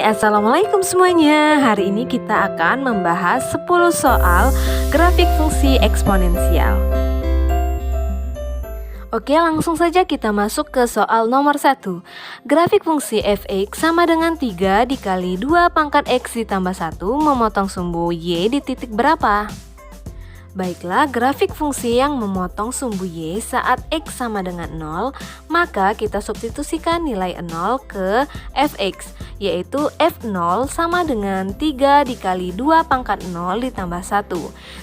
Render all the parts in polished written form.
Assalamualaikum semuanya. Hari ini kita akan membahas 10 soal grafik fungsi eksponensial. Oke, langsung saja kita masuk ke soal nomor 1. Grafik fungsi fx sama dengan 3 dikali 2 pangkat x ditambah 1 memotong sumbu y di titik berapa? Baiklah, grafik fungsi yang memotong sumbu y saat x sama dengan 0, maka kita substitusikan nilai 0 ke fx, yaitu f0 sama dengan 3 dikali 2 pangkat 0 ditambah 1,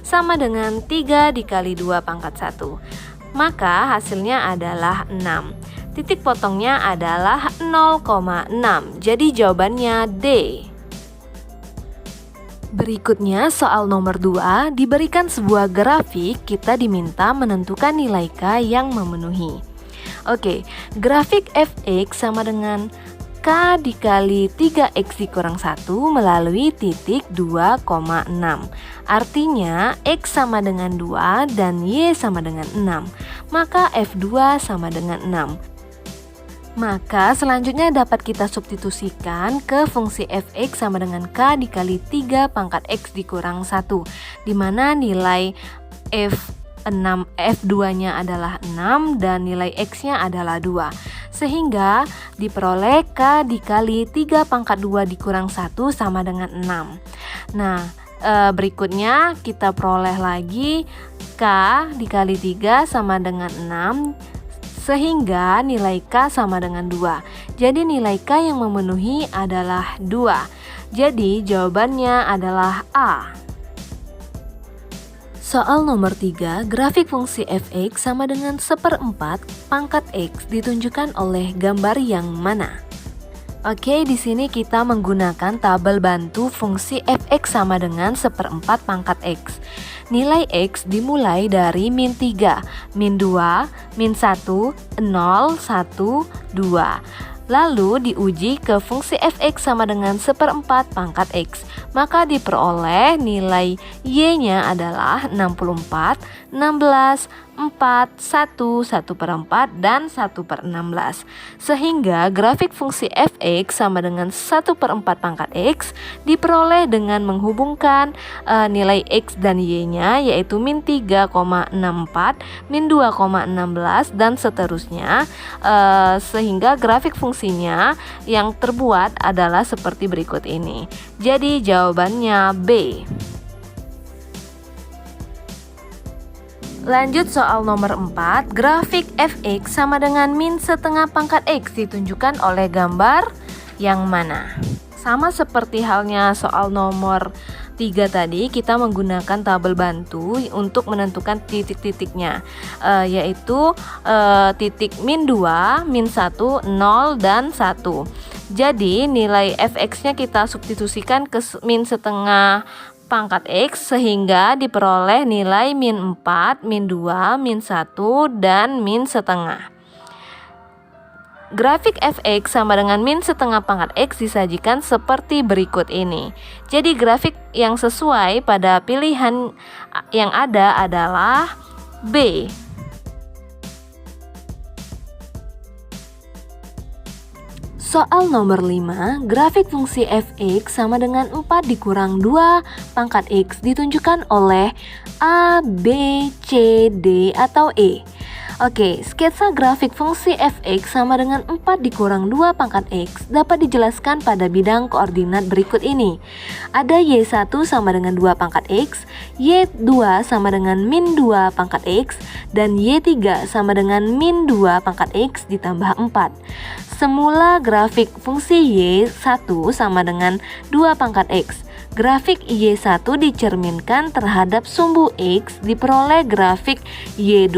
sama dengan 3 dikali 2 pangkat 1. Maka hasilnya adalah 6. Titik potongnya adalah 0,6. Jadi jawabannya D. Berikutnya soal nomor 2, diberikan sebuah grafik, kita diminta menentukan nilai K yang memenuhi. Oke, grafik fx sama dengan K dikali 3x dikurang 1 melalui titik 2,6. Artinya x sama dengan 2 dan y sama dengan 6. Maka f2 sama dengan 6. Maka selanjutnya dapat kita substitusikan ke fungsi fx sama dengan k dikali 3 pangkat x dikurang 1, di mana nilai f2-nya adalah 6 dan nilai x-nya adalah 2. Sehingga diperoleh k dikali 3 pangkat 2 dikurang 1 sama dengan 6. Nah, berikutnya kita peroleh lagi k dikali 3 sama dengan 6, sehingga nilai K sama dengan 2. Jadi nilai K yang memenuhi adalah 2. Jadi jawabannya adalah A. Soal nomor 3, grafik fungsi fx sama dengan 1/4 pangkat x ditunjukkan oleh gambar yang mana? Oke, di sini kita menggunakan tabel bantu fungsi fx sama dengan 1/4 pangkat x. Nilai x dimulai dari min 3, min 2, min 1, 0, 1, 2. Lalu diuji ke fungsi fx sama dengan 1/4 pangkat x. Maka diperoleh nilai y-nya adalah 64, 16, 4, 1, 1/4, dan 1/16. Sehingga grafik fungsi fx sama dengan 1/4 pangkat x diperoleh dengan menghubungkan nilai x dan y-nya, yaitu min 3,64, min 2,16, dan seterusnya. Sehingga grafik fungsinya yang terbuat adalah seperti berikut ini. Jadi jawabannya B. Lanjut soal nomor 4, grafik fx sama dengan min setengah pangkat x ditunjukkan oleh gambar yang mana? Sama seperti halnya soal nomor 3 tadi, kita menggunakan tabel bantu untuk menentukan titik-titiknya, yaitu titik min 2, min 1, 0, dan 1. Jadi nilai fx-nya kita substitusikan ke min setengah pangkat x sehingga diperoleh nilai min 4, min 2, min 1, dan min setengah. Grafik fx sama dengan min setengah pangkat x disajikan seperti berikut ini. Jadi grafik yang sesuai pada pilihan yang ada adalah B. Soal nomor 5, grafik fungsi fx sama dengan 4 dikurang 2 pangkat x ditunjukkan oleh A, B, C, D, atau E. Oke, sketsa grafik fungsi fx sama dengan 4 dikurang 2 pangkat x dapat dijelaskan pada bidang koordinat berikut ini. Ada y1 sama dengan 2 pangkat x, y2 sama dengan min 2 pangkat x, dan y3 sama dengan min 2 pangkat x ditambah 4. Semula grafik fungsi y1 sama dengan 2 pangkat x. Grafik y1 dicerminkan terhadap sumbu x, diperoleh grafik y2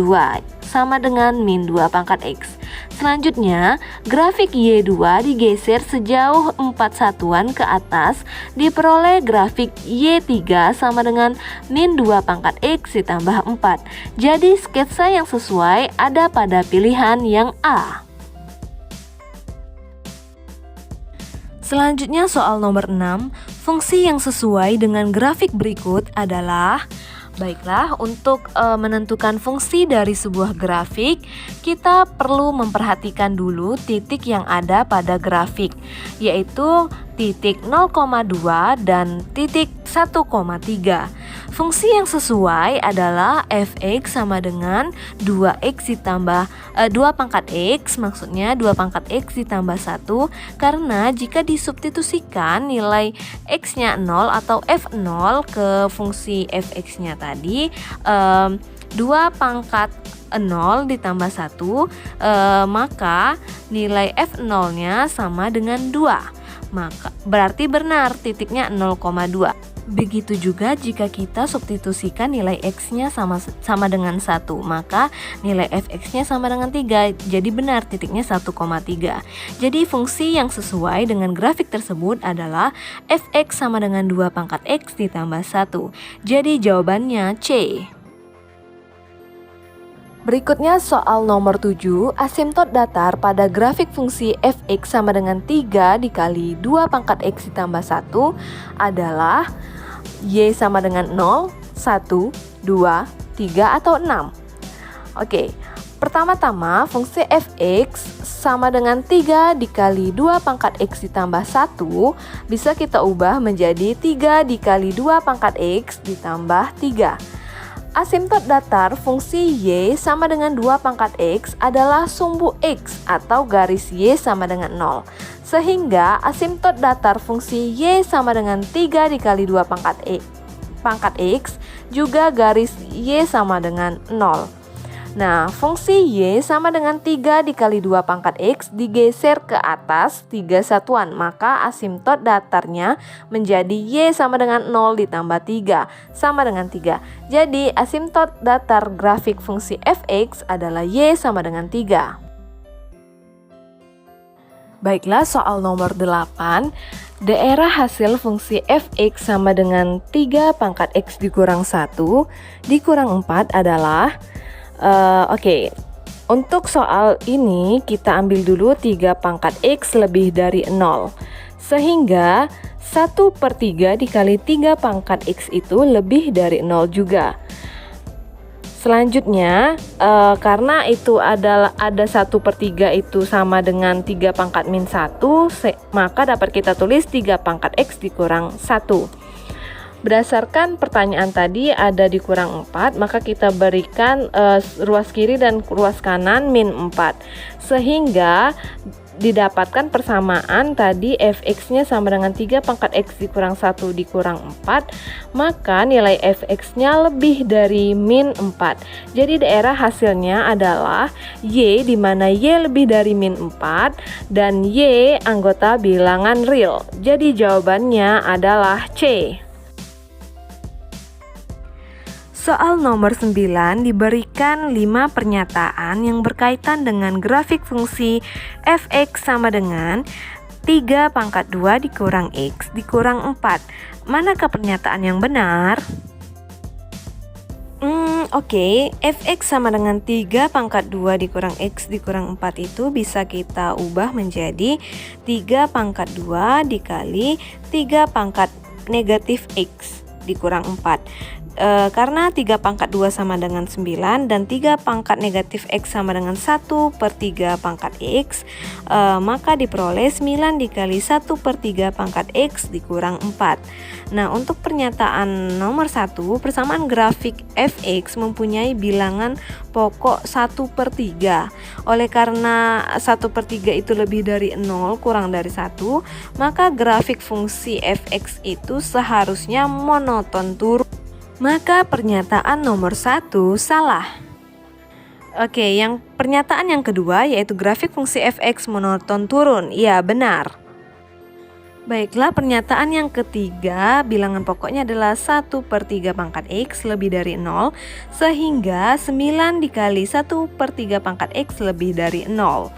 sama dengan min 2 pangkat x. Selanjutnya, grafik y2 digeser sejauh 4 satuan ke atas, diperoleh grafik y3 sama dengan min 2 pangkat x ditambah 4. Jadi sketsa yang sesuai ada pada pilihan yang A. Selanjutnya soal nomor 6, fungsi yang sesuai dengan grafik berikut adalah Baiklah, untuk menentukan fungsi dari sebuah grafik, kita perlu memperhatikan dulu titik yang ada pada grafik, yaitu titik 0,2 dan titik 1,3. Fungsi yang sesuai adalah fx sama dengan 2x ditambah 2 pangkat x, maksudnya 2 pangkat x ditambah 1, karena jika disubstitusikan nilai x-nya 0 atau f0 ke fungsi fx-nya tadi, 2 pangkat 0 ditambah 1, maka nilai f0-nya sama dengan 2. Maka berarti benar titiknya 0,2. Begitu juga jika kita substitusikan nilai x-nya sama dengan 1, maka nilai fx-nya sama dengan 3. Jadi benar titiknya 1,3. Jadi fungsi yang sesuai dengan grafik tersebut adalah fx sama dengan 2 pangkat x ditambah 1. Jadi jawabannya C. Berikutnya soal nomor 7, asimtot datar pada grafik fungsi fx sama dengan 3 dikali 2 pangkat x ditambah 1 adalah y sama dengan 0, 1, 2, 3, atau 6. Oke, pertama-tama fungsi fx sama dengan 3 dikali 2 pangkat x ditambah 1 bisa kita ubah menjadi 3 dikali 2 pangkat x ditambah 3. Asimtot datar fungsi y sama dengan 2 pangkat x adalah sumbu x atau garis y sama dengan 0. Sehingga asimtot datar fungsi y sama dengan 3 dikali 2 pangkat x juga garis y sama dengan 0. Nah, fungsi y sama dengan 3 dikali 2 pangkat x digeser ke atas 3 satuan, maka asimtot datarnya menjadi y sama dengan 0 ditambah 3 sama dengan 3. Jadi asimtot datar grafik fungsi fx adalah y sama dengan 3. Baiklah, soal nomor 8. Daerah hasil fungsi fx sama dengan 3 pangkat x dikurang 1 dikurang 4 adalah untuk soal ini kita ambil dulu 3 pangkat x lebih dari 0. Sehingga 1/3 dikali 3 pangkat x itu lebih dari 0 juga. Selanjutnya, karena itu ada 1/3 itu sama dengan 3 pangkat min 1, maka dapat kita tulis 3 pangkat x dikurang 1. Berdasarkan pertanyaan tadi ada dikurang 4, maka kita berikan ruas kiri dan ruas kanan min 4. Sehingga didapatkan persamaan tadi fx-nya sama dengan 3 pangkat x dikurang 1 dikurang 4, maka nilai fx-nya lebih dari min 4. Jadi daerah hasilnya adalah y, di mana y lebih dari min 4 dan y anggota bilangan real. Jadi jawabannya adalah C. Soal nomor 9 diberikan 5 pernyataan yang berkaitan dengan grafik fungsi fx sama dengan 3 pangkat 2 dikurang x dikurang 4. Manakah pernyataan yang benar? Fx sama dengan 3 pangkat 2 dikurang x dikurang 4 itu bisa kita ubah menjadi 3 pangkat 2 dikali 3 pangkat negatif x dikurang 4. Karena 3 pangkat 2 sama dengan 9 dan 3 pangkat negatif x sama dengan 1/3 pangkat x, maka diperoleh 9 dikali 1/3 pangkat x dikurang 4. Nah, untuk pernyataan nomor 1, persamaan grafik fx mempunyai bilangan pokok 1/3. Oleh karena 1/3 itu lebih dari 0 kurang dari 1, maka grafik fungsi fx itu seharusnya monoton turun. Maka pernyataan nomor 1 salah. Yang pernyataan yang kedua yaitu grafik fungsi fx monoton turun. Ya, benar. Baiklah, pernyataan yang ketiga, bilangan pokoknya adalah 1/3 pangkat x lebih dari 0, sehingga 9 dikali 1/3 pangkat x lebih dari 0.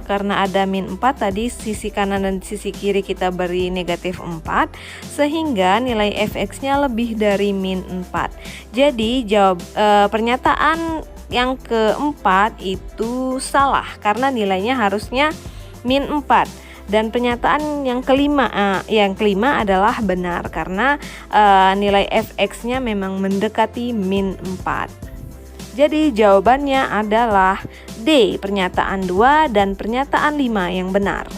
Karena ada min 4 tadi, sisi kanan dan sisi kiri kita beri negatif 4, sehingga nilai fx-nya lebih dari min 4. Jadi pernyataan yang keempat itu salah, karena nilainya harusnya min 4. Dan pernyataan yang kelima adalah benar karena nilai fx-nya memang mendekati min 4. Jadi jawabannya adalah D, pernyataan 2 dan pernyataan 5 yang benar.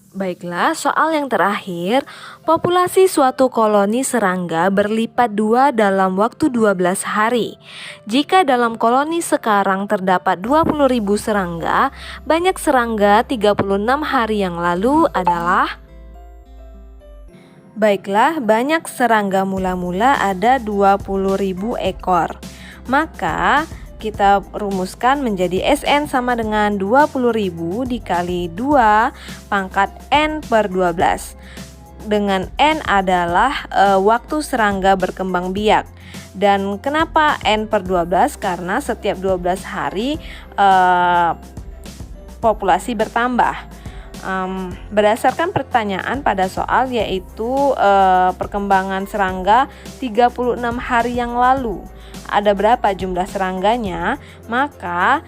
Baiklah, soal yang terakhir, populasi suatu koloni serangga berlipat 2 dalam waktu 12 hari. Jika dalam koloni sekarang terdapat 20.000 serangga, banyak serangga 36 hari yang lalu adalah... Baiklah, banyak serangga mula-mula ada 20.000 ekor. Maka kita rumuskan menjadi Sn sama dengan 20.000 dikali 2 pangkat N per 12. Dengan N adalah waktu serangga berkembang biak. Dan kenapa N per 12? Karena setiap 12 hari populasi bertambah. Berdasarkan pertanyaan pada soal yaitu perkembangan serangga 36 hari yang lalu. Ada berapa jumlah serangganya? Maka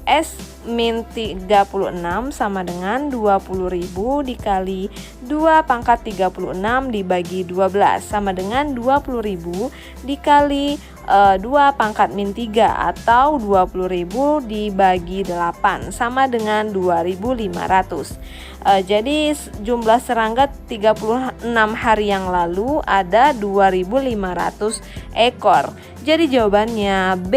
S min 36 sama dengan 20.000 dikali 2 pangkat 36 dibagi 12 sama dengan 20.000 dikali 2 pangkat min 3 atau 20.000 dibagi 8 sama dengan 2.500. Jadi jumlah serangga 36 hari yang lalu ada 2.500 ekor. Jadi jawabannya B.